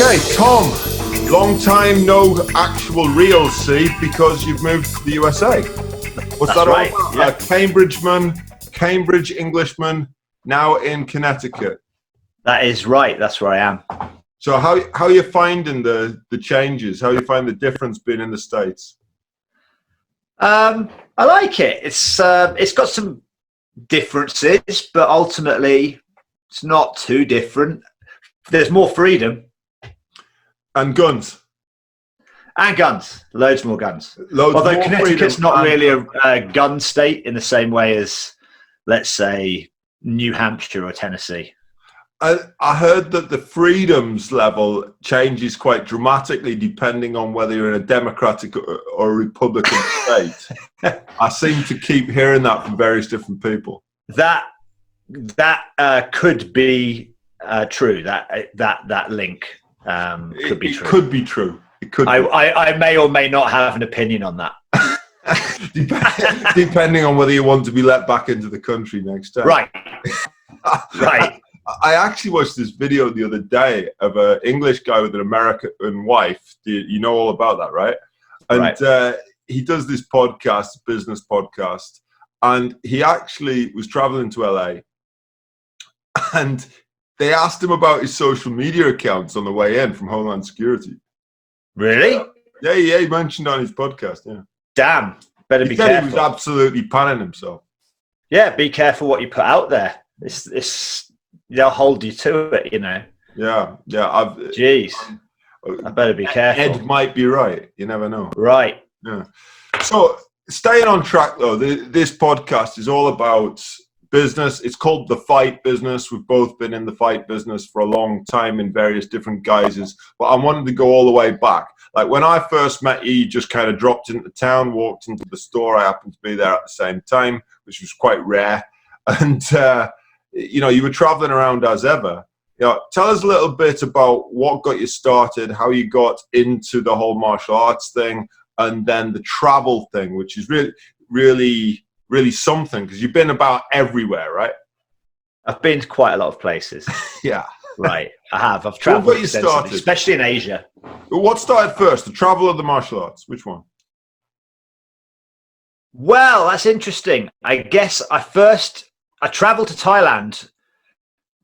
Okay, Tom, long time no actual real see because you've moved to the USA. What's that right. all about? Yeah. Cambridge Englishman, now in Connecticut. That is right. That's where I am. So how are you finding the changes? How you find the difference being in the States? I like it. It's got some differences, but ultimately it's not too different. There's more freedom. And guns. And guns. Loads more guns. Loads Although more Connecticut's freedom not really and a gun state in the same way as, let's say, New Hampshire or Tennessee. I heard that the freedoms level changes quite dramatically depending on whether you're in a Democratic or a Republican state. I seem to keep hearing that from various different people. That could be true. That link could be true. It could be true. It could. I may or may not have an opinion on that. Depending on whether you want to be let back into the country next time. Right. Right. I actually watched this video the other day of an English guy with an American wife. You know all about that, right? And right. He does this podcast, business podcast, and he actually was traveling to LA, and they asked him about his social media accounts on the way in from Homeland Security. Really? Yeah, he mentioned on his podcast, yeah. Damn, better be careful. He was absolutely panning himself. Yeah, be careful what you put out there. It's they'll hold you to it, you know. Yeah. Jeez, I better be careful. Ed might be right. You never know. Right. Yeah. So staying on track, though, this podcast is all about business. It's called The Fight Business. We've both been in the fight business for a long time in various different guises. But I wanted to go all the way back. Like when I first met you, you just kind of dropped into town, walked into the store. I happened to be there at the same time, which was quite rare. And, you were traveling around as ever. Tell us a little bit about what got you started, how you got into the whole martial arts thing, and then the travel thing, which is really, really, really something, because you've been about everywhere, right? I've been to quite a lot of places. Yeah. Right, I have. I've traveled extensively, especially in Asia. What started first, the travel or the martial arts? Which one? Well, that's interesting. I guess I traveled to Thailand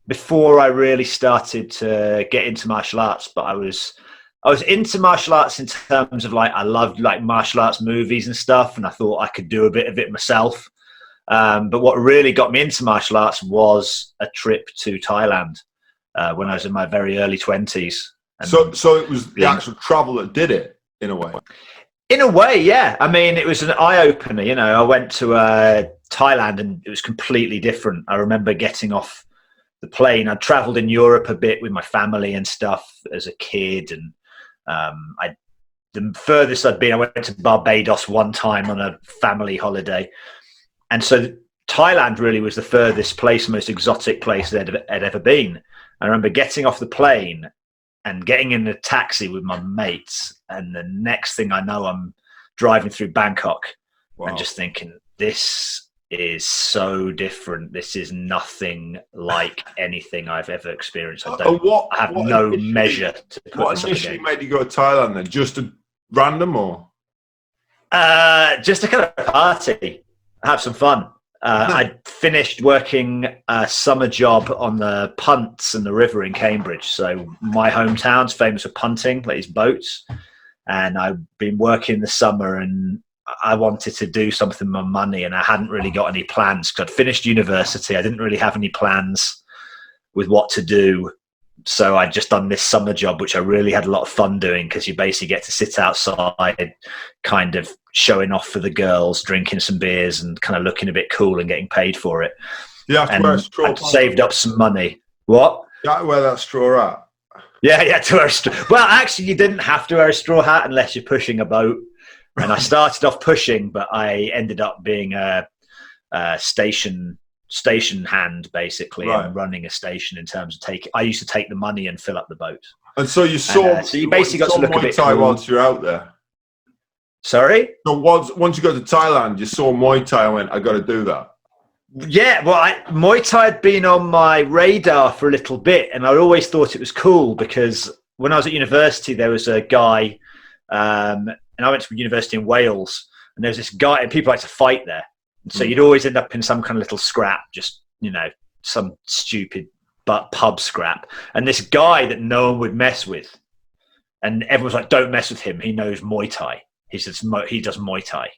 before I really started to get into martial arts, but I was into martial arts in terms of I loved martial arts movies and stuff, and I thought I could do a bit of it myself. But what really got me into martial arts was a trip to Thailand when I was in my very early 20s. So it was the actual travel that did it, in a way? In a way, yeah. I mean, it was an eye-opener, I went to Thailand and it was completely different. I remember getting off the plane. I'd traveled in Europe a bit with my family and stuff as a kid, and the furthest I'd been, I went to Barbados one time on a family holiday. And so Thailand really was the furthest place, most exotic place I'd ever been. I remember getting off the plane and getting in a taxi with my mates, and the next thing I know, I'm driving through Bangkok. Wow. And just thinking, this is so different. This is nothing like anything I've ever experienced. I have no measure to put what this initially made you go to Thailand then? Just a random or? Just a kind of party, have some fun. I finished working a summer job on the punts and the river in Cambridge. So my hometown's famous for punting, these boats. And I've been working the summer, and I wanted to do something with my money, and I hadn't really got any plans because I'd finished university. I didn't really have any plans with what to do. So I'd just done this summer job, which I really had a lot of fun doing, because you basically get to sit outside kind of showing off for the girls, drinking some beers and kind of looking a bit cool and getting paid for it. You have to wear a straw. I'd saved up some money. What? You have to wear that straw hat. Yeah, to wear a straw. Well, actually, you didn't have to wear a straw hat unless you're pushing a boat. And I started off pushing, but I ended up being a station hand, basically, right. And running a station in terms of I used to take the money and fill up the boat. And so you saw, so you basically got to look Muay a bit Thai cool. Once you're out there. Sorry? So once you go to Thailand, you saw Muay Thai and went, I got to do that. Yeah, well, Muay Thai had been on my radar for a little bit, and I always thought it was cool because when I was at university, there was a guy, and I went to university in Wales, and there was this guy, and people like to fight there. So you'd always end up in some kind of little scrap, just, some stupid pub scrap. And this guy that no one would mess with, and everyone's like, don't mess with him. He knows Muay Thai. He does Muay Thai.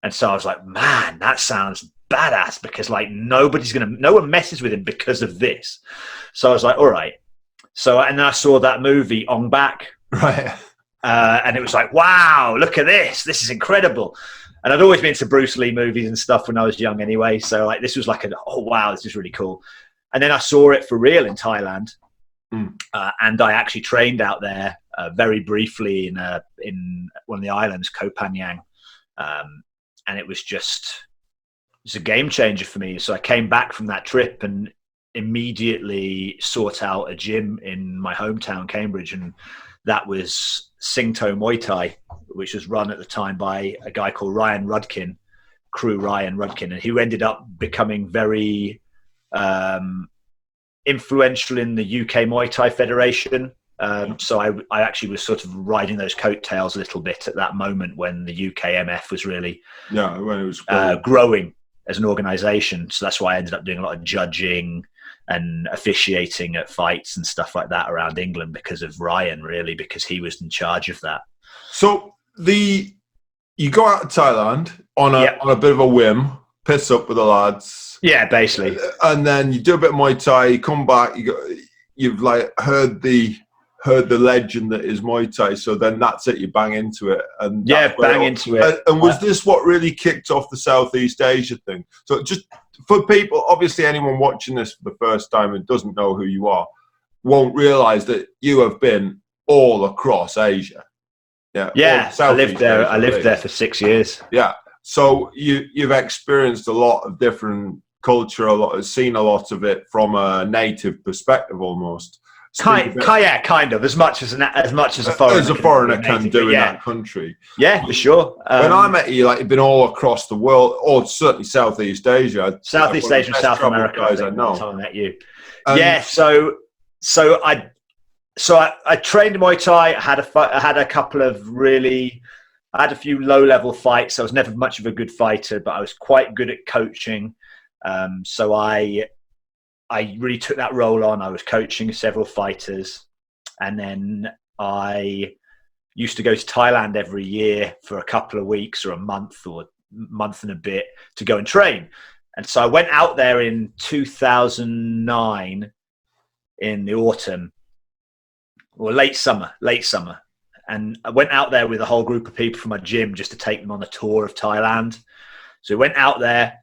And so I was like, man, that sounds badass, because like no one messes with him because of this. So I was like, all right. So, and then I saw that movie Ong Bak. Right. And it was like, wow, look at this. This is incredible. And I'd always been to Bruce Lee movies and stuff when I was young anyway. So like, this was like oh, wow, this is really cool. And then I saw it for real in Thailand. And I actually trained out there very briefly in one of the islands, Koh Phangan. And it was a game changer for me. So I came back from that trip and immediately sought out a gym in my hometown, Cambridge. And that was Singto Muay Thai, which was run at the time by a guy called Ryan Rudkin, and who ended up becoming very influential in the UK Muay Thai Federation. So I actually was sort of riding those coattails a little bit at that moment when the UKMF was really when it was growing as an organisation. So that's why I ended up doing a lot of judging and officiating at fights and stuff like that around England, because of Ryan, really, because he was in charge of that. So you go out to Thailand on a bit of a whim, piss up with the lads. Yeah, basically. And then you do a bit of Muay Thai, you come back, you've like heard the legend that is Muay Thai, so then that's it, you bang into it. And into it. And was this what really kicked off the Southeast Asia thing? So just for people, obviously anyone watching this for the first time and doesn't know who you are, won't realise that you have been all across Asia. Yeah, I lived there for 6 years. Yeah, so you've experienced a lot of different culture, seen a lot of it from a native perspective almost. Kind of as much as a foreigner can do in that country. Yeah, for sure. When I met you, you've been all across the world, or certainly Southeast Asia. Southeast Asia and South America. Guys, I know. I met you. So I trained in Muay Thai. I had a few low-level fights. I was never much of a good fighter, but I was quite good at coaching. So I really took that role on. I was coaching several fighters, and then I used to go to Thailand every year for a couple of weeks or a month and a bit to go and train. And so I went out there in 2009 in the autumn, or late summer. And I went out there with a whole group of people from my gym just to take them on a tour of Thailand. So we went out there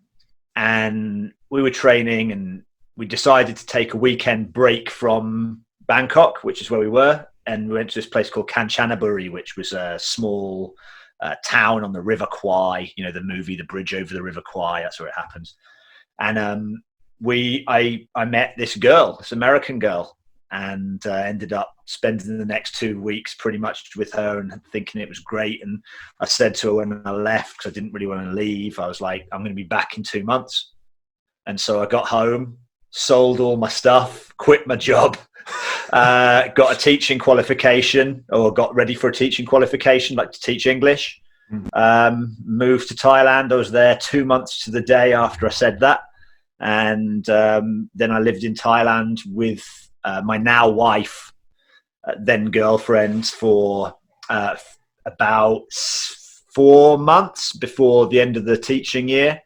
and we were training, and we decided to take a weekend break from Bangkok, which is where we were. And we went to this place called Kanchanaburi, which was a small town on the River Kwai, the movie, The Bridge Over the River Kwai. That's where it happens. And I met this girl, this American girl, and ended up spending the next 2 weeks pretty much with her and thinking it was great. And I said to her when I left, because I didn't really want to leave, I was like, I'm going to be back in 2 months. And so I got home, sold all my stuff, quit my job, got a teaching qualification, or got ready for a teaching qualification, like to teach English. Moved to Thailand. I was there 2 months to the day after I said that. And then I lived in Thailand with my now wife, then girlfriend, for about 4 months before the end of the teaching year.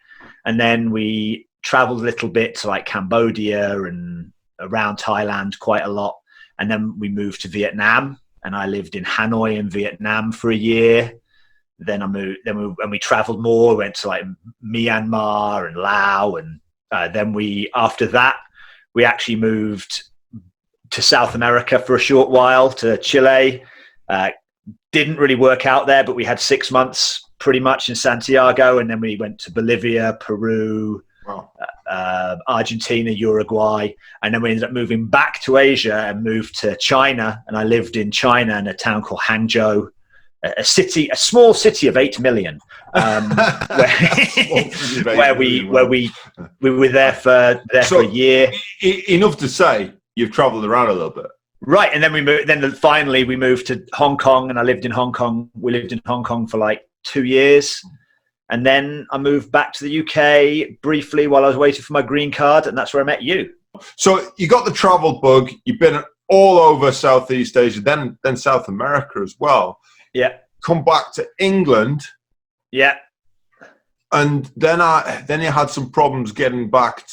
And then we traveled a little bit to like Cambodia and around Thailand quite a lot. And then we moved to Vietnam, and I lived in Hanoi in Vietnam for a year. Then I moved, and we traveled more, went to like Myanmar and Laos. And then after that, we actually moved to South America for a short while, to Chile. Didn't really work out there, but we had 6 months pretty much in Santiago. And then we went to Bolivia, Peru, Argentina, Uruguay. And then we ended up moving back to Asia and moved to China. And I lived in China in a town called Hangzhou, a small city of 8 million, where we were there for a year. Enough to say you've travelled around a little bit. Right, and then we moved. Then finally we moved to Hong Kong, and I lived in Hong Kong. We lived in Hong Kong for like 2 years, and then I moved back to the UK briefly while I was waiting for my green card, and that's where I met you. So you got the travel bug. You've been all over Southeast Asia, then South America as well. Yeah. Come back to England. Yeah. And then you had some problems getting back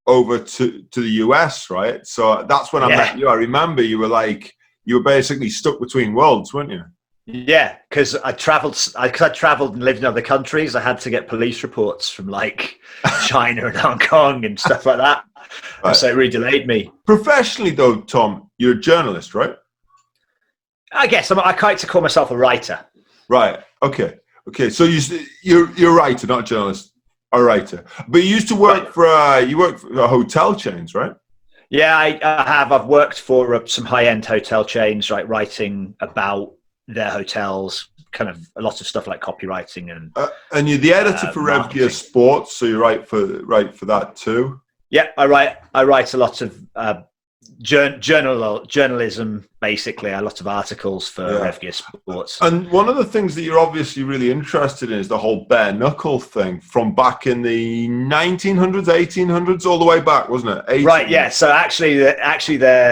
over to the US, right? So that's when I met you. I remember you were basically stuck between worlds, weren't you? Yeah, because I traveled and lived in other countries. I had to get police reports from like China and Hong Kong and stuff like that. Right. So it really delayed me. Professionally, though, Tom, you're a journalist, right? I guess I like to call myself a writer. Right. Okay. So you're a writer, not a journalist. A writer, but you used to work for hotel chains, right? Yeah, I have. I've worked for some high-end hotel chains, right, writing about their hotels, kind of a lot of stuff like copywriting and you're the editor for Rev Gear Sports, so you write for that too. Yeah, I write a lot of journalism, basically, a lot of articles for Rev Gear Sports. And one of the things that you're obviously really interested in is the whole bare knuckle thing from back in the 1900s, 1800s, all the way back, wasn't it? 1800s. Right, yeah. So actually the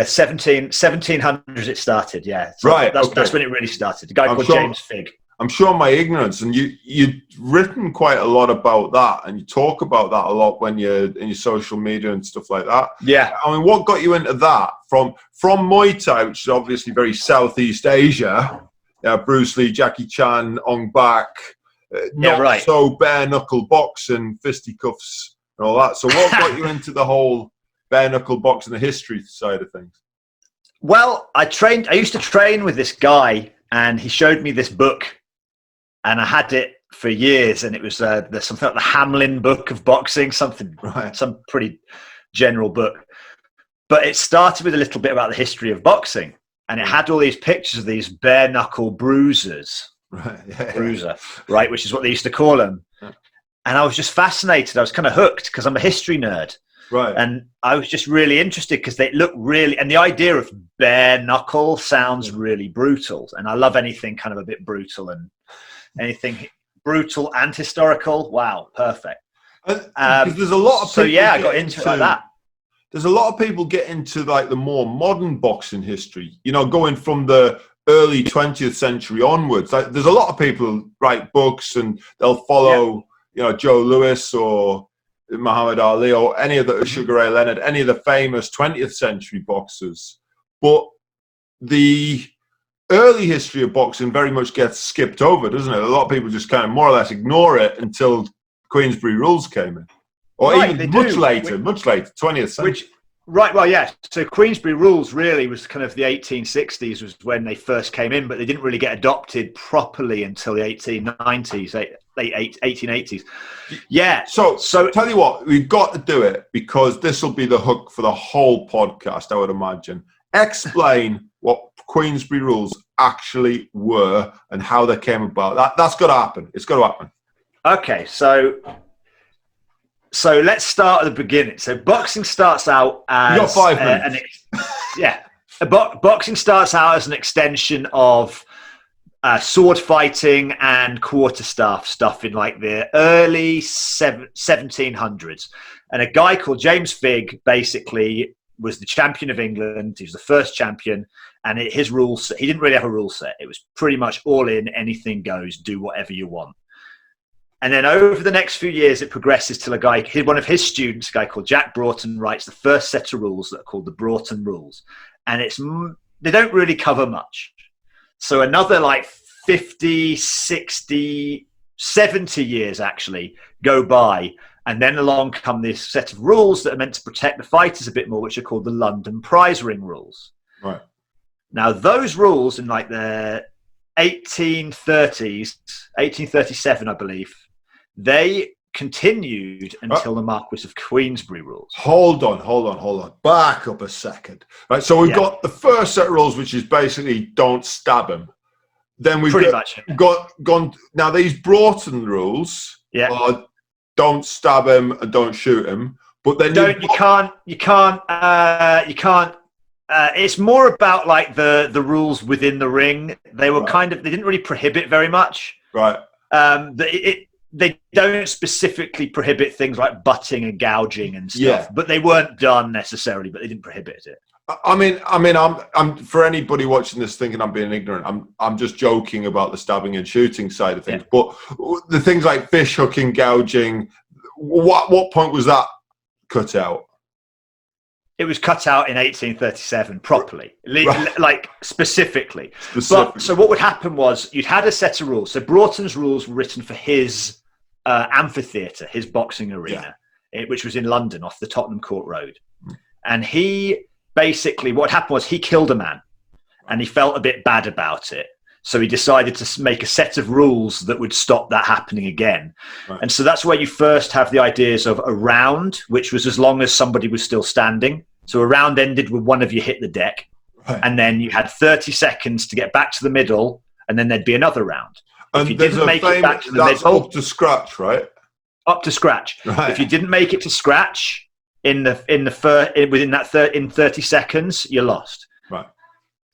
1700s it started, yeah. So right, that's when it really started. A guy called James Figg. I'm sure my ignorance, and you've written quite a lot about that, and you talk about that a lot when you're in your social media and stuff like that. Yeah. I mean, what got you into that? From Muay Thai, which is obviously very Southeast Asia, Bruce Lee, Jackie Chan, Ong Bak, so bare knuckle boxing, fisticuffs, and all that. So what got you into the whole bare knuckle boxing, the history side of things? Well, I used to train with this guy, and he showed me this book. And I had it for years, and it was something like the Hamlin Book of Boxing, some pretty general book. But it started with a little bit about the history of boxing, and it had all these pictures of these bare knuckle bruisers, right, which is what they used to call them. Yeah. And I was just fascinated. I was kind of hooked because I'm a history nerd, right? And I was just really interested because they look really, and the idea of bare knuckle sounds really brutal, and I love anything kind of a bit brutal and. Anything brutal and historical? Wow, perfect. There's a lot of people. So I got into it like that. There's a lot of people get into like the more modern boxing history. Going from the early 20th century onwards. Like, there's a lot of people write books and they'll follow, Joe Louis or Muhammad Ali or any of the Sugar Ray Leonard, any of the famous 20th century boxers. But the early history of boxing very much gets skipped over, doesn't it? A lot of people just kind of more or less ignore it until Queensbury Rules came in, or even much later, 20th century. So Queensbury Rules really was kind of the 1860s was when they first came in, but they didn't really get adopted properly until the 1890s, late 1880s. Yeah. So tell you what, we've got to do it because this will be the hook for the whole podcast, I would imagine. Explain what Queensbury Rules actually were and how they came about. That's got to happen. It's got to happen. Okay, so let's start at the beginning. So boxing starts out as you got 5 minutes. Boxing starts out as an extension of sword fighting and quarterstaff stuff in like the early 1700s. And a guy called James Figg basically was the champion of England. He was the first champion, and his rules, he didn't really have a rule set. It was pretty much all in, anything goes, do whatever you want. And then over the next few years, it progresses till one of his students, a guy called Jack Broughton, writes the first set of rules that are called the Broughton Rules. And they don't really cover much. So another like 50, 60, 70 years actually go by. And then along come this set of rules that are meant to protect the fighters a bit more, which are called the London Prize Ring Rules. Right. Now, those rules in like the 1830s, 1837, I believe, they continued until the Marquis of Queensbury Rules. Hold on. Back up a second. Right. So we've got the first set of rules, which is basically don't stab him. Then we've gone. Now these Broughton rules are don't stab him and don't shoot him. But then you can't It's more about like the rules within the ring. They were Right. they didn't really prohibit very much. Right. They don't specifically prohibit things like butting and gouging and stuff, Yeah. but they weren't done necessarily, but they didn't prohibit it. I mean, I'm for anybody watching this thinking I'm being ignorant. I'm just joking about the stabbing and shooting side of things. Yeah. But the things like fish hooking, gouging, what point was that cut out? It was cut out in 1837 properly, right. Like specifically. But so what would happen was you'd had a set of rules. So Broughton's rules were written for his amphitheatre, his boxing arena, which was in London off the Tottenham Court Road. And he basically, what happened was he killed a man and he felt a bit bad about it. So he decided to make a set of rules that would stop that happening again. Right. And so that's where you first have the ideas of a round, which was as long as somebody was still standing. So a round ended with one of you hit the deck. Right. And then you had 30 seconds to get back to the middle, and then there'd be another round. And if you didn't make it back to the middle, up to scratch, right? Up to scratch. Right. If you didn't make it to scratch in 30 seconds, you lost. Right.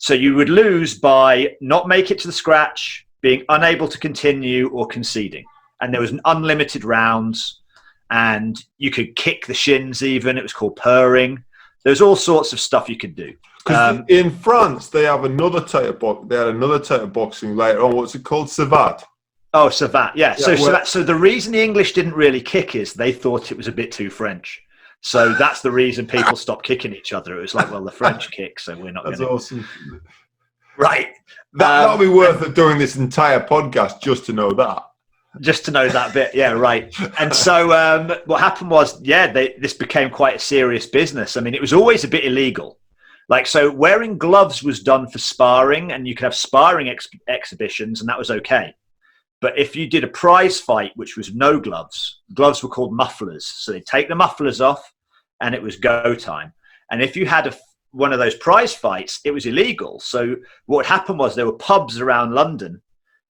So you would lose by not make it to the scratch, being unable to continue, or conceding. And there was an unlimited rounds, and you could kick the shins even. It was called purring. There's all sorts of stuff you could do. In France, they have another type of They had another type of boxing later on. What's it called? Savate. Oh, savate. Yeah. So the reason the English didn't really kick is they thought it was a bit too French. So that's the reason people stopped kicking each other. It was like, well, the French kick, so we're not going to. That's awesome. Right. That'll be worth it doing this entire podcast just to know that. Just to know that bit. Yeah, right. And so what happened was, this became quite a serious business. I mean, it was always a bit illegal. Like, so wearing gloves was done for sparring, and you could have sparring exhibitions, and that was okay. But if you did a prize fight, which was no gloves, gloves were called mufflers. So they'd take the mufflers off and it was go time. And if you had one of those prize fights, it was illegal. So what happened was there were pubs around London,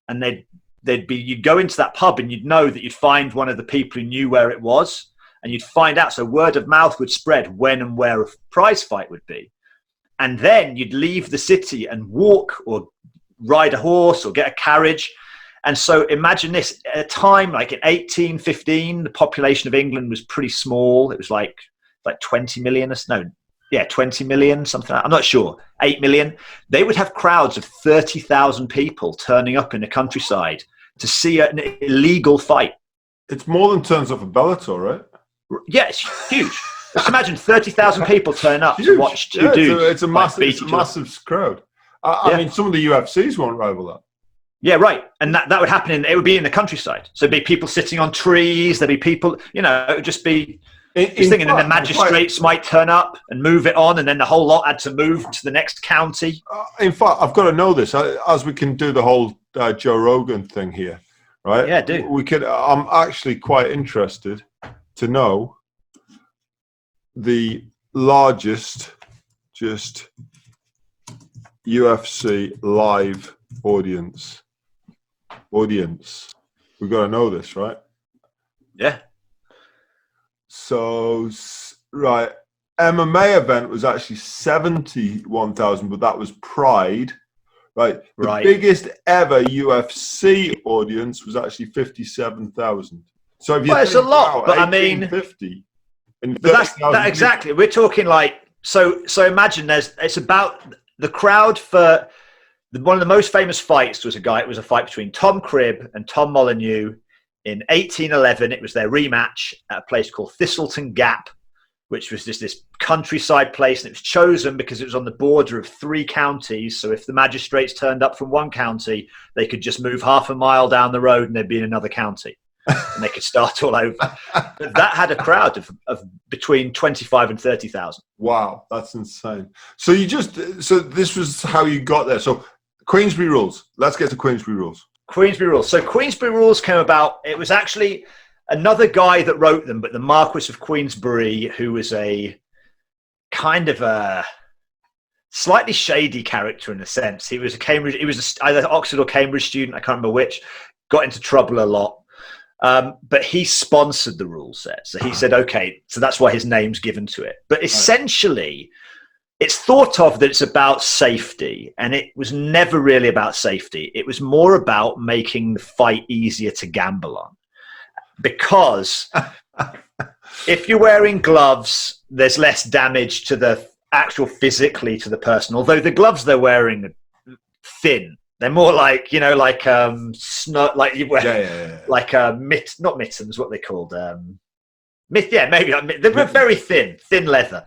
and you'd go into that pub and you'd know that you'd find one of the people who knew where it was, and you'd find out. So word of mouth would spread when and where a prize fight would be. And then you'd leave the city and walk or ride a horse or get a carriage. And so imagine this, at a time like in 1815, the population of England was pretty small. It was like 20 million, 20 million, something like that. I'm not sure, 8 million. They would have crowds of 30,000 people turning up in the countryside to see an illegal fight. It's more than turns up a Bellator, right? Yeah, it's huge. Just imagine 30,000 people turn up to watch two dudes. It's a massive crowd. I mean, some of the UFCs won't rival that. Yeah, right. And that would happen it would be in the countryside. So there'd be people sitting on trees, there'd be people, it would just be this thing, and then the magistrates might turn up and move it on, and then the whole lot had to move to the next county. In fact, I've got to know this, as we can do the whole Joe Rogan thing here, right? Yeah, do. I'm actually quite interested to know the largest UFC live audience. We've got to know this, right? Yeah. So, right, MMA event was actually 71,000, but that was Pride, right? The biggest ever UFC audience was actually 57,000. So if you it's a lot, but I mean, 50. That exactly. We're talking like so. Imagine it's about the crowd for one of the most famous fights was a fight between Tom Cribb and Tom Molyneux in 1811. It was their rematch at a place called Thistleton Gap, which was just this countryside place, and it was chosen because it was on the border of 3 counties. So if the magistrates turned up from one county, they could just move half a mile down the road and they'd be in another county. And they could start all over. But that had a crowd of between 25 and 30,000. Wow, that's insane. So this was how you got there. So Queensbury Rules. Let's get to Queensbury Rules. Queensbury Rules. So Queensbury Rules came about. It was actually another guy that wrote them, but the Marquis of Queensbury, who was a kind of a slightly shady character in a sense. He was either Oxford or Cambridge student. I can't remember which. Got into trouble a lot. But he sponsored the rule set. So he said, okay, so that's why his name's given to it. But essentially, it's thought of that it's about safety, and it was never really about safety. It was more about making the fight easier to gamble on, because if you're wearing gloves, there's less damage to the actual physically to the person. Although the gloves they're wearing are thin, they're more like, you know, like like you wear like not mittens, what they called maybe they're very thin leather.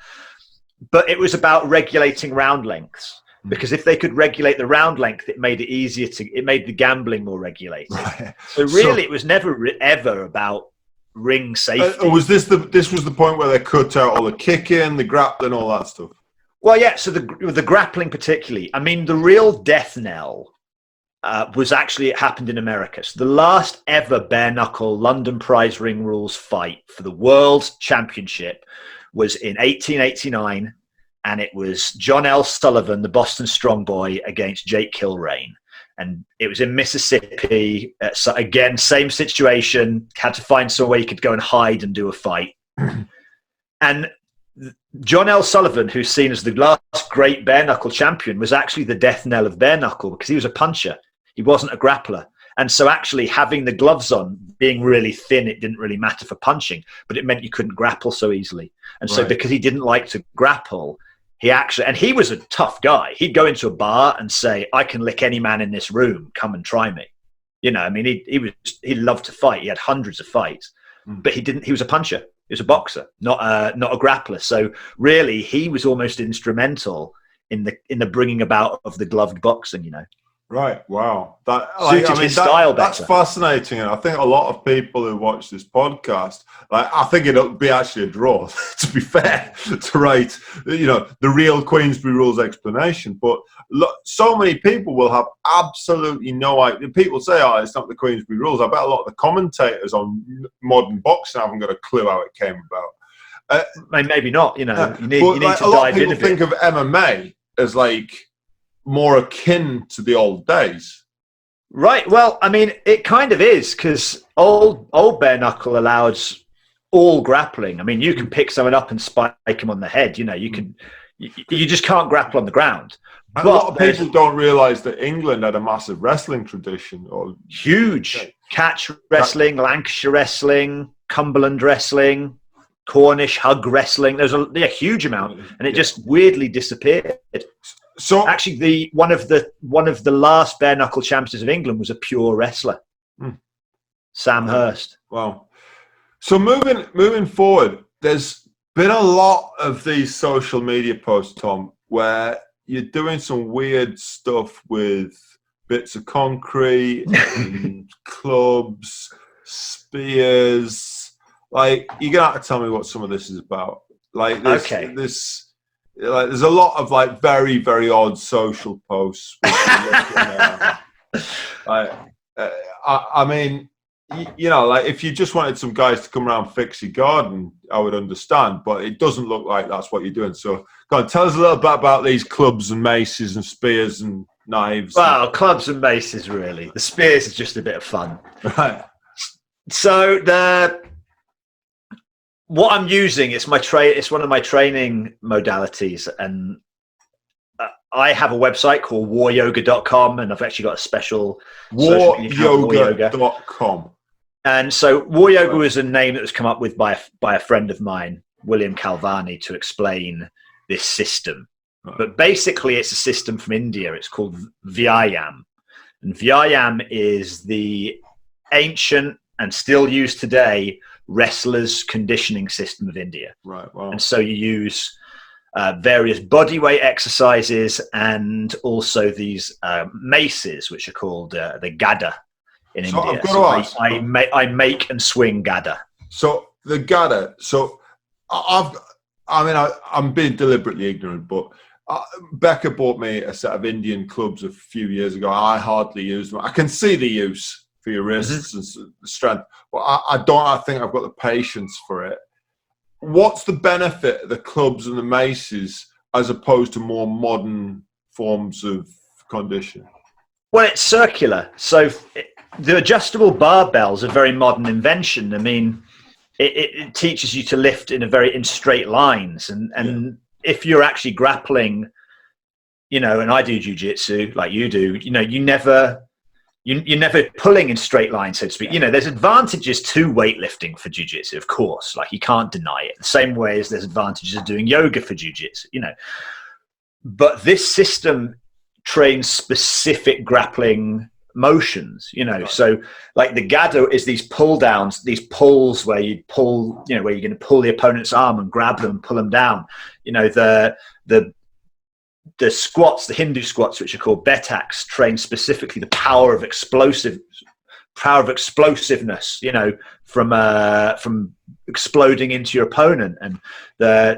But it was about regulating round lengths, because if they could regulate the round length, it made it easier it made the gambling more regulated. Right. So really, it was never ever about ring safety. Was this was the point where they cut out all the kicking, the grappling, all that stuff? Well, yeah. So the grappling particularly. I mean, the real death knell was actually, it happened in America. So the last ever bare knuckle London Prize Ring Rules fight for the World Championship was in 1889, and it was John L. Sullivan, the Boston Strong Boy, against Jake Kilrain. And it was in Mississippi. So again, same situation, had to find somewhere you could go and hide and do a fight. And John L. Sullivan, who's seen as the last great bare knuckle champion, was actually the death knell of bare knuckle, because he was a puncher. He wasn't a grappler. And so actually having the gloves on, being really thin, it didn't really matter for punching, but it meant you couldn't grapple so easily. And so because he didn't like to grapple, and he was a tough guy. He'd go into a bar and say, I can lick any man in this room, come and try me. You know, I mean, he loved to fight. He had hundreds of fights, but he was a puncher. He was a boxer, not a grappler. So really he was almost instrumental in the bringing about of the gloved boxing, you know. Right. Wow. That's fascinating. And I think a lot of people who watch this podcast, I think it'll be actually a draw, to be fair, to write, you know, the real Queensbury Rules explanation. But so many people will have absolutely no idea. People say, oh, it's not the Queensbury Rules. I bet a lot of the commentators on modern boxing haven't got a clue how it came about. Maybe not, you know. You need to dive in a bit. A lot of people think of MMA as like more akin to the old days. Right. Well, I mean, it kind of is, because old bare knuckle allows all grappling. I mean, you can pick someone up and spike them on the head. You know, you just can't grapple on the ground. And a lot of people don't realise that England had a massive wrestling tradition. Or huge. Catch wrestling, Lancashire wrestling, Cumberland wrestling, Cornish hug wrestling. There's a huge amount, and it just weirdly disappeared. So actually, one of the last bare knuckle champions of England was a pure wrestler, Sam Hurst. Wow. So moving forward, there's been a lot of these social media posts, Tom, where you're doing some weird stuff with bits of concrete, and clubs, spears. Like, you're gonna have to tell me what some of this is about. Like, there's a lot of like very, very odd social posts. I mean, you know, like if you just wanted some guys to come around and fix your garden, I would understand, but it doesn't look like that's what you're doing. So go on, tell us a little bit about these clubs and maces and spears and knives. Well, clubs and maces, really. The spears is just a bit of fun. Right. So what I'm using, it's one of my training modalities, and I have a website called waryoga.com, and I've actually got a special waryoga.com. And so War Yoga was a name that was come up with by a friend of mine, William Kalvani, to explain this system. Right. But basically it's a system from India. It's called Vyayam. And Vyayam is the ancient and still used today wrestlers' conditioning system of India. Right. Wow. And so you use various bodyweight exercises and also these maces, which are called the Gada in India. I've got to ask. I make and swing Gada. So the Gada. So I'm being deliberately ignorant, but Becca bought me a set of Indian clubs a few years ago. I hardly use them. I can see the use for your wrists and strength, but I think I've got the patience for it. What's the benefit of the clubs and the maces as opposed to more modern forms of conditioning? Well, it's circular. So the adjustable barbell's a very modern invention. I mean, it teaches you to lift in straight lines, and if you're actually grappling, you know, and I do jiu-jitsu like you do, you know, you're never pulling in straight line, so to speak. You know, there's advantages to weightlifting for jiu-jitsu, of course, like you can't deny it. The same way as there's advantages of doing yoga for jiu-jitsu, you know. But this system trains specific grappling motions, you know. So like the Gada is these pull downs, these pulls where you pull, you know, where you're going to pull the opponent's arm and grab them and pull them down. You know, the squats, the Hindu squats, which are called betaks, train specifically the power of explosiveness, you know, from exploding into your opponent. And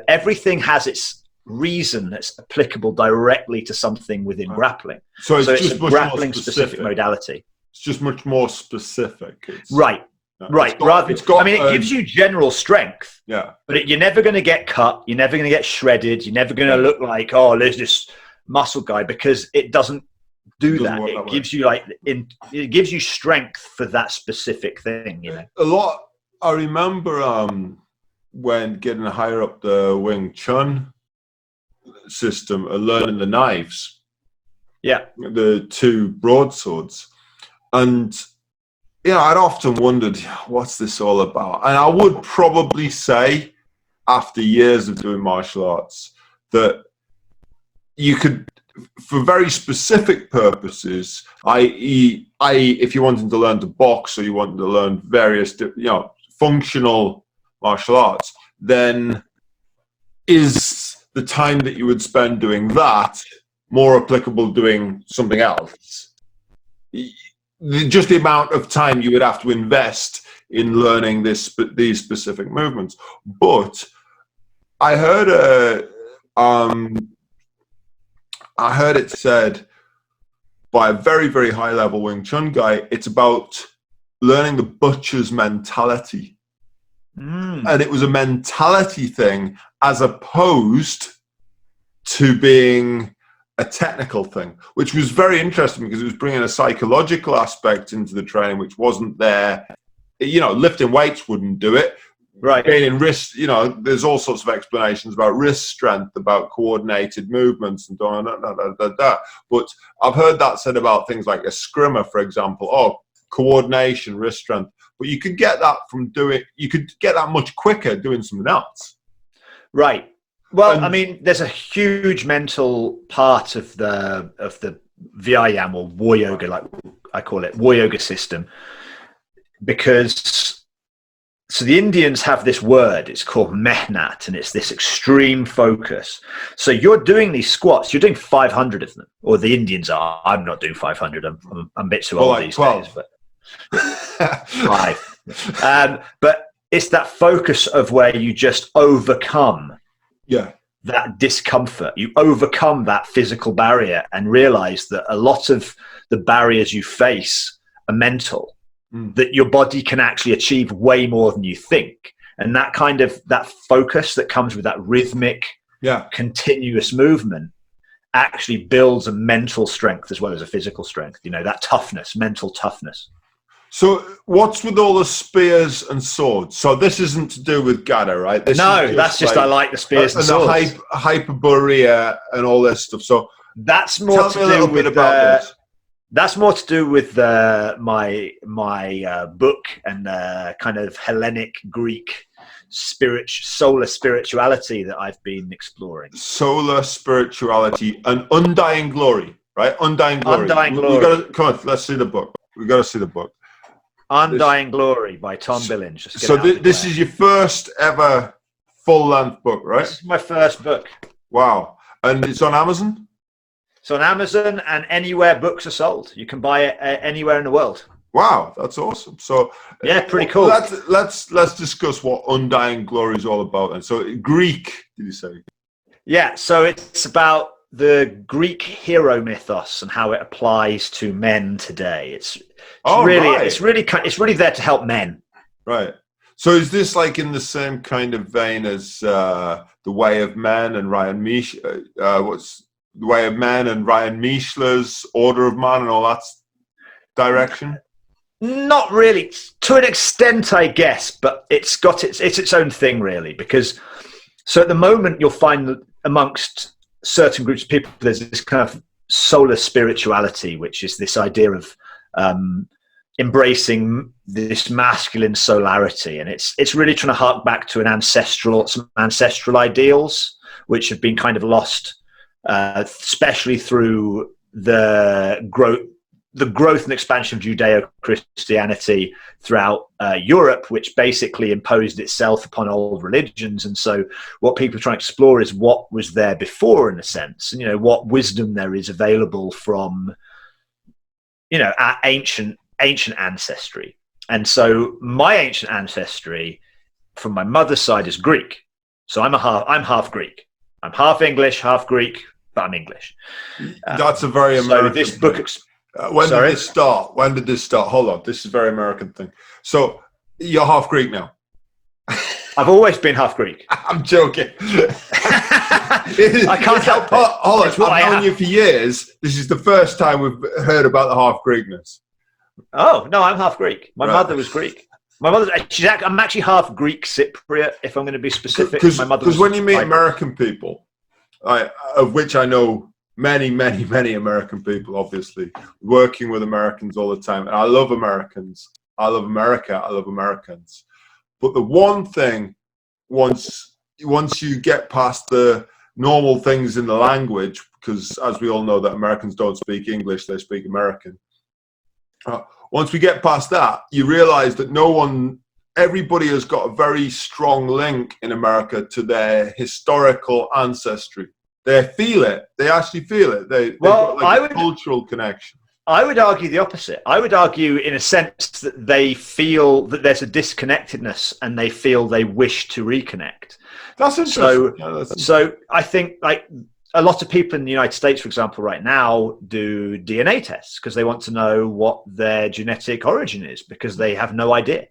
everything has its reason that's applicable directly to something within grappling. So it's just a grappling specific modality. It's just much more specific. Right. It gives you general strength. Yeah. But you're never going to get cut. You're never going to get shredded. You're never going to look like, oh, there's this muscle guy, because it doesn't do that. It gives you it gives you strength for that specific thing. You know. A lot. I remember when getting higher up the Wing Chun system, learning the knives. Yeah. The two broadswords, and yeah, I'd often wondered, what's this all about? And I would probably say, after years of doing martial arts, that you could, for very specific purposes, i.e., if you wanted to learn to box or you wanted to learn various, you know, functional martial arts, then is the time that you would spend doing that more applicable doing something else? Just the amount of time you would have to invest in learning these specific movements. But I heard it said by a very, very high level Wing Chun guy, it's about learning the butcher's mentality. And it was a mentality thing as opposed to being a technical thing, which was very interesting because it was bringing a psychological aspect into the training, which wasn't there. You know, lifting weights wouldn't do it. Right. Gaining wrist, you know, there's all sorts of explanations about wrist strength, about coordinated movements and da. But I've heard that said about things like a scrimmer, for example. Oh, coordination, wrist strength. But you could get that you could get that much quicker doing something else. Right. Well, I mean, there's a huge mental part of the Vyayam or War Yoga, like I call it, War Yoga system, because so the Indians have this word, it's called mehnat, and it's this extreme focus. So you're doing these squats, you're doing 500 of them, or the Indians are. I'm not doing 500. I'm a bit too old like these 12. Days, but 5. But it's that focus of where you just overcome that discomfort. You overcome that physical barrier and realize that a lot of the barriers you face are mental, that your body can actually achieve way more than you think. And that kind of, that focus that comes with that rhythmic, continuous movement actually builds a mental strength as well as a physical strength, you know, that toughness, mental toughness. So what's with all the spears and swords? So this isn't to do with Gada, right? That's just I like the spears and swords. The Hyperborea and all this stuff. So that's more to do with this. That's more to do with my book and kind of Hellenic Greek solar spirituality that I've been exploring. Solar spirituality and Undying Glory, right? Undying Glory. Undying Glory. Come on, let's see the book. We've got to see the book. Undying Glory by Tom Billinge. So this is your first ever full-length book, right? This is my first book. Wow. And it's on Amazon? It's on Amazon and anywhere books are sold. You can buy it anywhere in the world. Wow, that's awesome. So yeah, pretty cool. Let's discuss what Undying Glory is all about. And so Greek, did you say? Yeah, so it's about the Greek hero mythos and how it applies to men today. It's really there to help men. Right. So is this like in the same kind of vein as The Way of Men and Ryan The Way of Men and Ryan Mischler's Order of Man and all that direction? Not really, to an extent, I guess, but it's got its own thing, really. Because so at the moment, you'll find that amongst certain groups of people, there's this kind of solar spirituality, which is this idea of embracing this masculine solarity, and it's really trying to hark back to some ancestral ideals which have been kind of lost, especially through the growth and expansion of Judeo-Christianity throughout Europe, which basically imposed itself upon old religions. And so what people are trying to explore is what was there before, in a sense, and, what wisdom there is available from, our ancient ancestry. And so my ancient ancestry from my mother's side is Greek. So I'm half Greek. I'm half English, half Greek, but I'm English. That's a very American So this book... when did this start? When did this start? Hold on. This is a very American thing. So you're half Greek now? I've always been half Greek. I'm joking. I can't help it. Hold on. I've known you for years. This is the first time we've heard about the half Greekness. Oh, no, I'm half Greek. My mother was Greek. I'm actually half Greek Cypriot, if I'm going to be specific. Because when you meet American people, of which I know many, many, many American people, obviously, working with Americans all the time. And I love Americans. I love America. I love Americans. But the one thing, once you get past the normal things in the language, because as we all know that Americans don't speak English, they speak American. Once we get past that, you realize that everybody has got a very strong link in America to their historical ancestry. They feel it. They actually feel it. They've got a cultural connection. I would argue the opposite. I would argue, in a sense, that they feel that there's a disconnectedness, and they feel they wish to reconnect. That's interesting. So I think, like, a lot of people in the United States, for example, right now do DNA tests because they want to know what their genetic origin is, because they have no idea.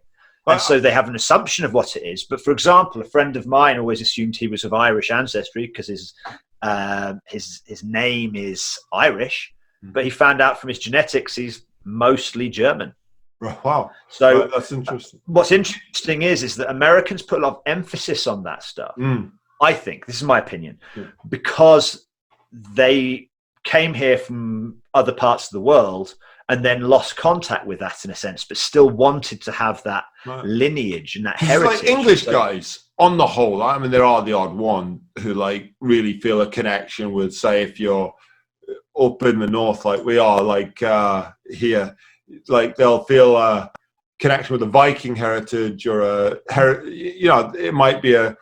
And so they have an assumption of what it is. But for example, a friend of mine always assumed he was of Irish ancestry because his name is Irish, but he found out from his genetics he's mostly German. Wow. So that's interesting. What's interesting is that Americans put a lot of emphasis on that stuff. I think, this is my opinion, because they came here from other parts of the world and then lost contact with that, in a sense, but still wanted to have that lineage and that heritage. Like English guys, on the whole, I mean, there are the odd one who like really feel a connection with, say, if you're up in the north like we are, like here, like they'll feel a connection with a Viking heritage or it might be a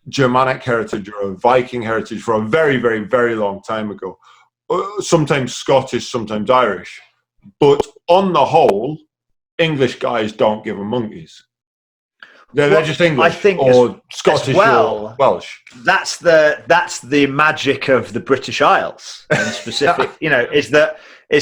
Germanic heritage or a Viking heritage for a very, very, very long time ago. Sometimes Scottish, sometimes Irish. But on the whole, English guys don't give a monkeys. They're just English, I think, or Scottish or Welsh. That's the magic of the British Isles, in specific. Is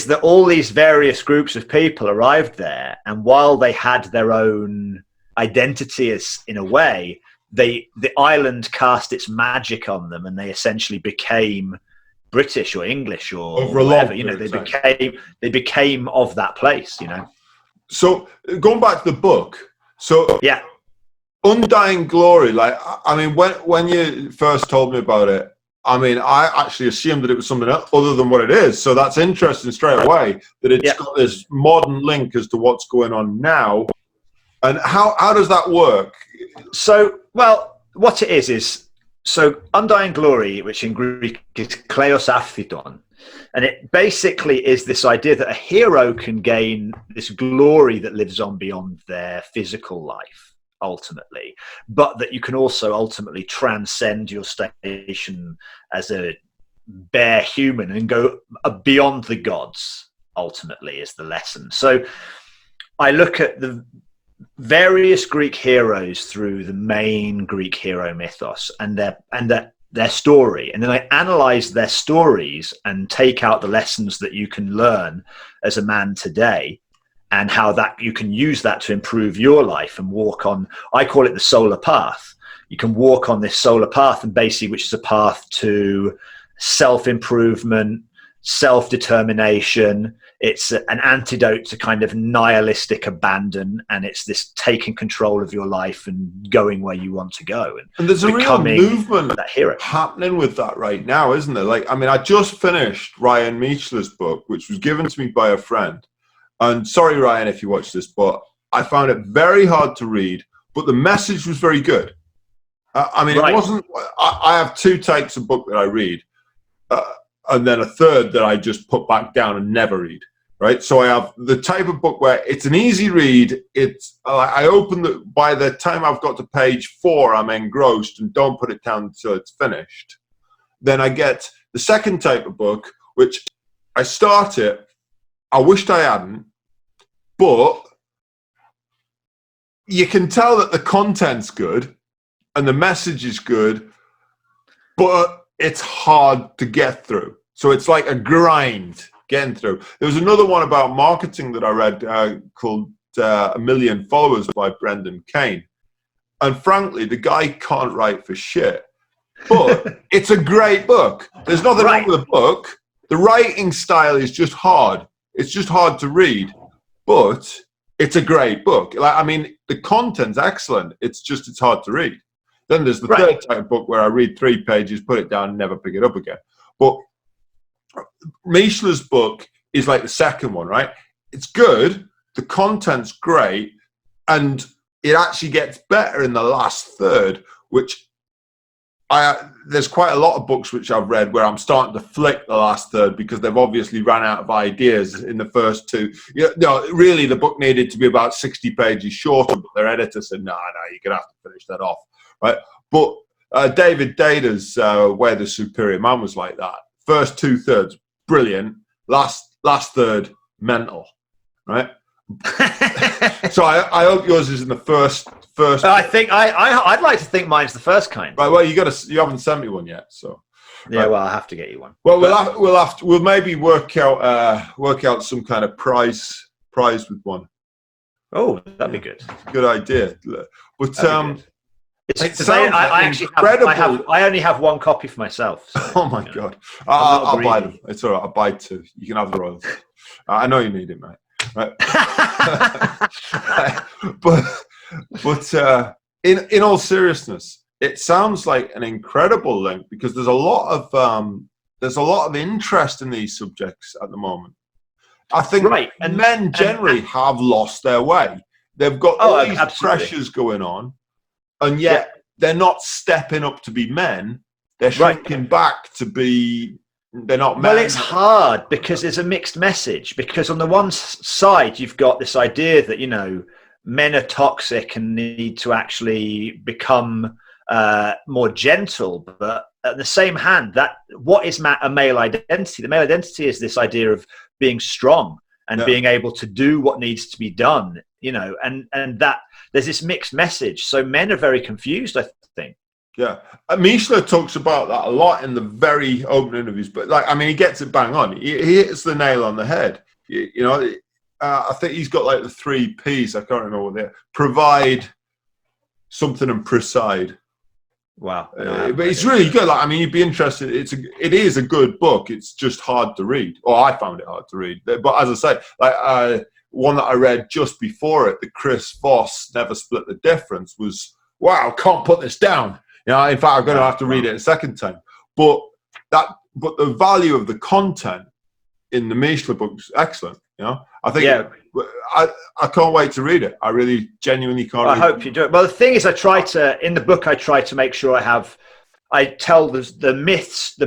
that all these various groups of people arrived there, and while they had their own identity, in a way, the island cast its magic on them, and they essentially became British or English or whatever. They became of that place. So going back to the book, yeah. Undying Glory, like, I mean, when you first told me about it, I mean, I actually assumed that it was something other than what it is. So that's interesting straight away that it's got this modern link as to what's going on now. And how does that work? So, well, what it is Undying Glory, which in Greek is kleos aphthiton, and it basically is this idea that a hero can gain this glory that lives on beyond their physical life, ultimately, but that you can also ultimately transcend your station as a bare human and go beyond the gods, ultimately, is the lesson. So I look at the various Greek heroes through the main Greek hero mythos and their story, and then I analyze their stories and take out the lessons that you can learn as a man today, and how that you can use that to improve your life and walk on, I call it the solar path. You can walk on this solar path, and basically, which is a path to self-improvement, self-determination, it's an antidote to kind of nihilistic abandon, and it's this taking control of your life and going where you want to go. And there's a real movement happening with that right now, isn't there? Like, I mean, I just finished Ryan Meachler's book, which was given to me by a friend. And sorry, Ryan, if you watch this, but I found it very hard to read, but the message was very good. I mean, it wasn't, I have two types of book that I read, and then a third that I just put back down and never read. Right, so I have the type of book where it's an easy read. It's I open it, by the time I've got to page 4, I'm engrossed and don't put it down until it's finished. Then I get the second type of book, which I start it. I wished I hadn't, but you can tell that the content's good and the message is good, but it's hard to get through. So it's like a grind getting through. There was another one about marketing that I read called A Million Followers by Brendan Kane. And frankly, the guy can't write for shit. But it's a great book. There's nothing wrong with the book. The writing style is just hard. It's just hard to read. But it's a great book. Like, I mean, the content's excellent. It's hard to read. Then there's the third type of book where I read 3 pages, put it down, and never pick it up again. But Michler's book is like the second one, right? It's good, the content's great, and it actually gets better in the last third, which there's quite a lot of books which I've read where I'm starting to flick the last third because they've obviously run out of ideas in the first 2. No, really, the book needed to be about 60 pages shorter, but their editor said, no, you're going to have to finish that off, right? But David Data's Where the Superior Man was like that. First 2/3, brilliant. Last third, mental, right? So I hope yours is in the first. I think I'd like to think mine's the first kind. Right. Well, you haven't sent me one yet, so. Yeah. Right. Well, I'll have to get you one. Well, we'll maybe work out some kind of prize with one. Oh, that'd be good. Good idea. But I only have one copy for myself. So, oh my God! I'll buy them. It's all right. I'll buy 2. You can have the royalties. I know you need it, mate. Right. but in all seriousness, it sounds like an incredible link because there's a lot of interest in these subjects at the moment. I think men generally have lost their way. They've got all these pressures going on. And yet they're not stepping up to be men. They're shrinking back to be. They're not men. Well, it's hard because there's a mixed message. Because on the one side, you've got this idea that men are toxic and need to actually become more gentle. But at the same hand, what is a male identity? The male identity is this idea of being strong and being able to do what needs to be done. And that there's this mixed message. So men are very confused, I think. Yeah. Michler talks about that a lot in the very opening of his book. He gets it bang on. He hits the nail on the head. I think he's got like the 3 Ps. I can't remember what they're. Provide, something, and preside. Wow. But it's really good. You'd be interested. It is a good book. It's just hard to read. Or I found it hard to read. But as I say, one that I read just before it, the Chris Voss Never Split the Difference, was, wow, can't put this down. In fact, I'm going to have to read it a second time. But the value of the content in the Michler book is excellent. I think I can't wait to read it. I really genuinely can't. I hope you do it. Well, the thing is, in the book, I try to make sure I tell the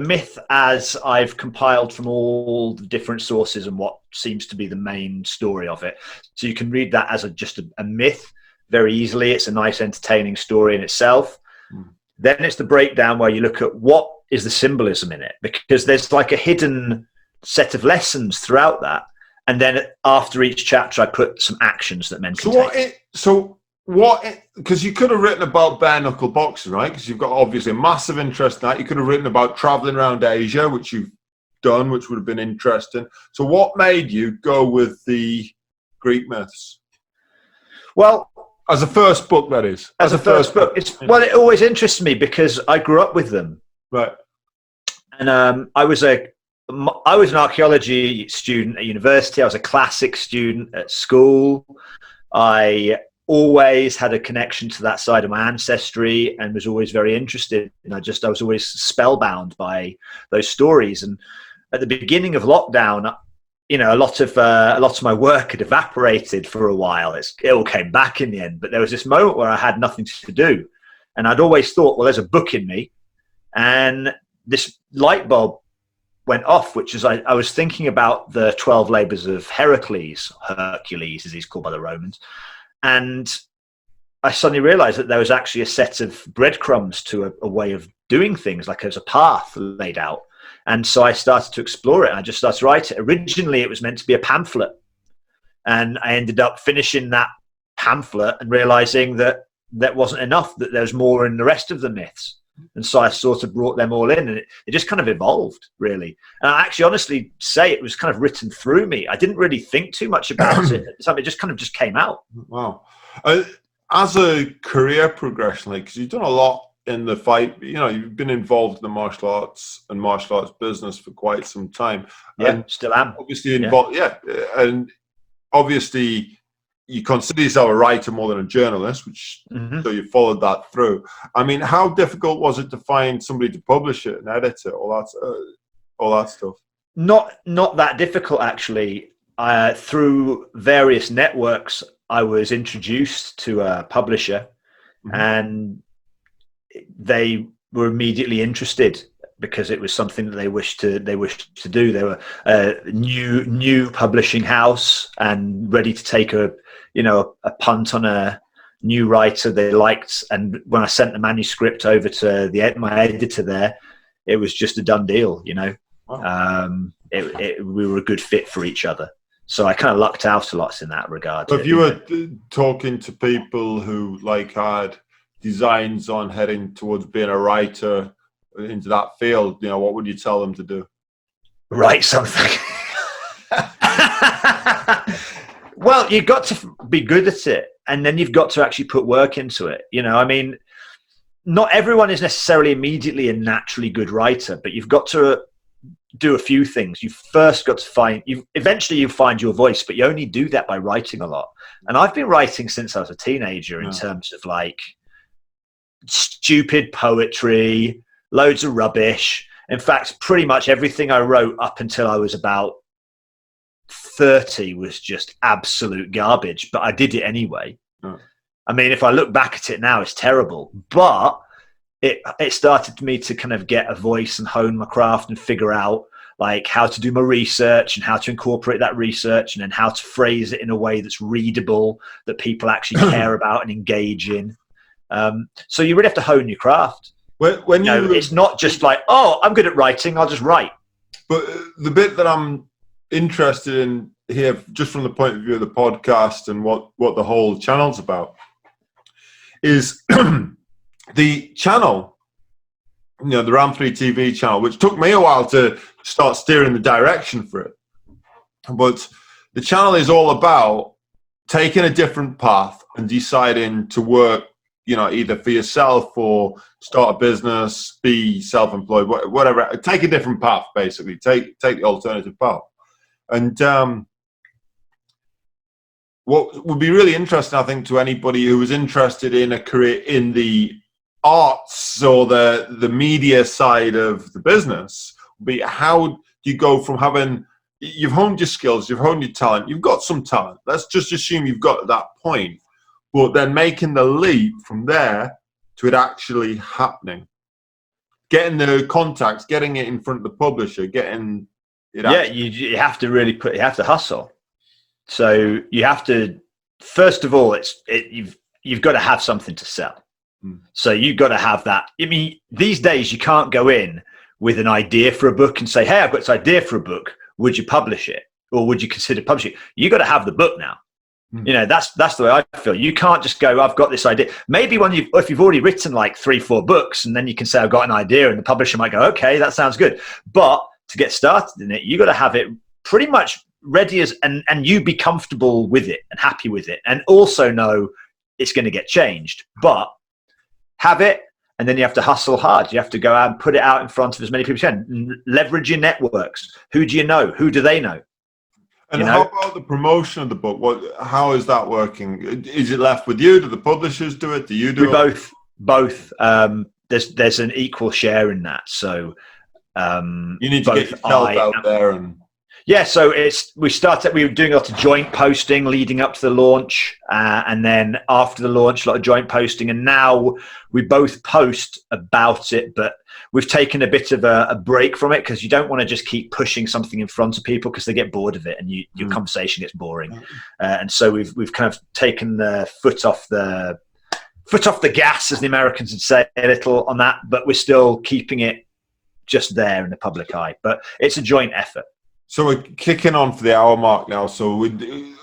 myth as I've compiled from all the different sources and what seems to be the main story of it. So you can read that as just a myth very easily. It's a nice, entertaining story in itself. Then it's the breakdown where you look at what is the symbolism in it, because there's like a hidden set of lessons throughout that. And then after each chapter, I put some actions that men can take. Because you could have written about bare knuckle boxing, right? Because you've got obviously a massive interest in that. You could have written about traveling around Asia, which you've done, which would have been interesting. So what made you go with the Greek myths? Well, as a first book, that is. As a first book. It always interests me because I grew up with them. Right. And I was a I was an archaeology student at university. I was a classic student at school. I always had a connection to that side of my ancestry and was always very interested. And I was always spellbound by those stories. And at the beginning of lockdown, you know, a lot of my work had evaporated for a while. It all came back in the end, but there was this moment where I had nothing to do. And I'd always thought, well, there's a book in me. And this light bulb went off, which is I was thinking about the 12 labors of Hercules, as he's called by the Romans. And I suddenly realized that there was actually a set of breadcrumbs to a way of doing things, like there's a path laid out. And so I started to explore it. I just started to write it. Originally, it was meant to be a pamphlet. And I ended up finishing that pamphlet and realizing that that wasn't enough, that there's more in the rest of the myths. And so I sort of brought them all in, and it just kind of evolved, really. And I actually honestly say it was kind of written through me. I didn't really think too much about it. It just kind of just came out. Wow. As a career progression, like, because you've done a lot in the fight, you know, you've been involved in the martial arts and martial arts business for quite some time. Yeah, and still am. Obviously involved, and obviously you consider yourself a writer more than a journalist, which so you followed that through. I mean, how difficult was it to find somebody to publish it and edit it, all that stuff? Not that difficult, actually. Through various networks, I was introduced to a publisher, and they were immediately interested because it was something that they wished to do. They were a new publishing house and ready to take a punt on a new writer they liked. And when I sent the manuscript over to my editor there, it was just a done deal, you know. Wow. We were a good fit for each other. So I kind of lucked out a lot in that regard. So if you were talking to people who had designs on heading towards being a writer into that field, you know, what would you tell them to do? Write something. Well, you've got to be good at it, and then you've got to actually put work into it. You know, I mean, not everyone is necessarily immediately a naturally good writer, but you've got to do a few things. You've first got to eventually you find your voice, but you only do that by writing a lot. And I've been writing since I was a teenager in terms of like stupid poetry, loads of rubbish. In fact, pretty much everything I wrote up until I was about 30 was just absolute garbage, but I did it anyway. I mean, if I look back at it now, it's terrible, but it started me to kind of get a voice and hone my craft and figure out like how to do my research and how to incorporate that research, and then how to phrase it in a way that's readable, that people actually care about and engage in. So you really have to hone your craft. When it's not just like, oh, I'm good at writing, I'll just write. But the bit that I'm interested in here, just from the point of view of the podcast and what the whole channel's about, is the channel, you know, the Ram 3 TV channel, which took me a while to start steering the direction for it. But the channel is all about taking a different path and deciding to work, you know, either for yourself or start a business, be self-employed, whatever. Take a different path, basically. Take the alternative path. And what would be really interesting, I think, to anybody who was interested in a career in the arts or the media side of the business, would be how do you go from you've honed your skills, you've honed your talent, you've got some talent. Let's just assume you've got to that point. But then making the leap from there to it actually happening, getting the contacts, getting it in front of the publisher, getting it. Yeah, you have to really you have to hustle. So you have to, first of all, you've got to have something to sell. So you've got to have that. I mean, these days you can't go in with an idea for a book and say, hey, I've got this idea for a book. Would you publish it? Or would you consider publishing it? You've got to have the book now. You know, that's the way I feel. You can't just go, I've got this idea. Maybe if you've already written like 3-4 books, and then you can say, I've got an idea, and the publisher might go, okay, that sounds good. But to get started in it, you got to have it pretty much ready and you be comfortable with it and happy with it, and also know it's going to get changed. But have it, and then you have to hustle hard. You have to go out and put it out in front of as many people as you can. Leverage your networks. Who do you know? Who do they know? And how about the promotion of the book? How is that working? Is it left with you? Do the publishers do it? Do you do it? Both. There's an equal share in that. So you need to get yourself out there and. Yeah, so we were doing a lot of joint posting leading up to the launch, and then after the launch, a lot of joint posting, and now we both post about it, but we've taken a bit of a break from it because you don't want to just keep pushing something in front of people because they get bored of it and your conversation gets boring, and so we've kind of taken the foot off the gas, as the Americans would say, a little on that, but we're still keeping it just there in the public eye. But it's a joint effort. So we're kicking on for the hour mark now. So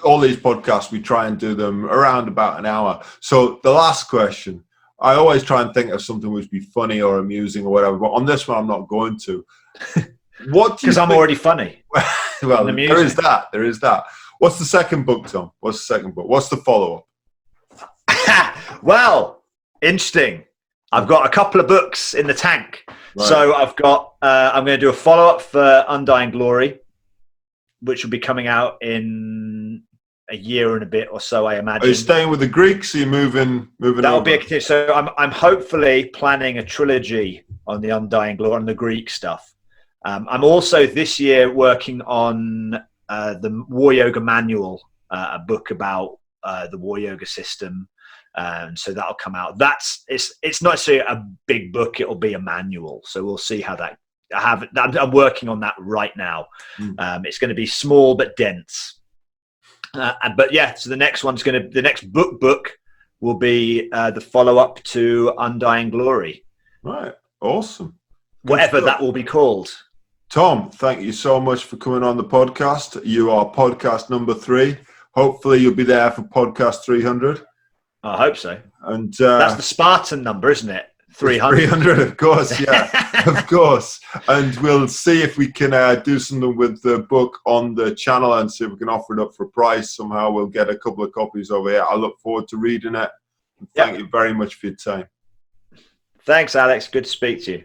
all these podcasts, we try and do them around about an hour. So the last question, I always try and think of something which would be funny or amusing or whatever, but on this one, I'm not going to. What? Because I'm already funny. Well, there is that. What's the second book, Tom? What's the second book? What's the follow-up? Well, interesting. I've got a couple of books in the tank. Right. So I've got, I'm going to do a follow-up for Undying Glory, which will be coming out in a year and a bit or so, I imagine. Are you staying with the Greeks? Or are you moving That'll over? Be a continue. So I'm hopefully planning a trilogy on the Undying Glory, on the Greek stuff. I'm also this year working on the War Yoga Manual, a book about the War Yoga system. So that'll come out. It's not necessarily a big book; it'll be a manual. So we'll see how that. I'm working on that right now. It's going to be small but dense. But yeah, so the next book will be the follow-up to Undying Glory. Right, awesome. Whatever that will be called. Tom, thank you so much for coming on the podcast. You are podcast number 3. Hopefully, you'll be there for podcast 300. I hope so. And that's the Spartan number, isn't it? 300. 300, of course, yeah, of course. And we'll see if we can do something with the book on the channel and see if we can offer it up for a price. Somehow we'll get a couple of copies over here. I look forward to reading it. Thank you very much for your time. Thanks, Alex. Good to speak to you.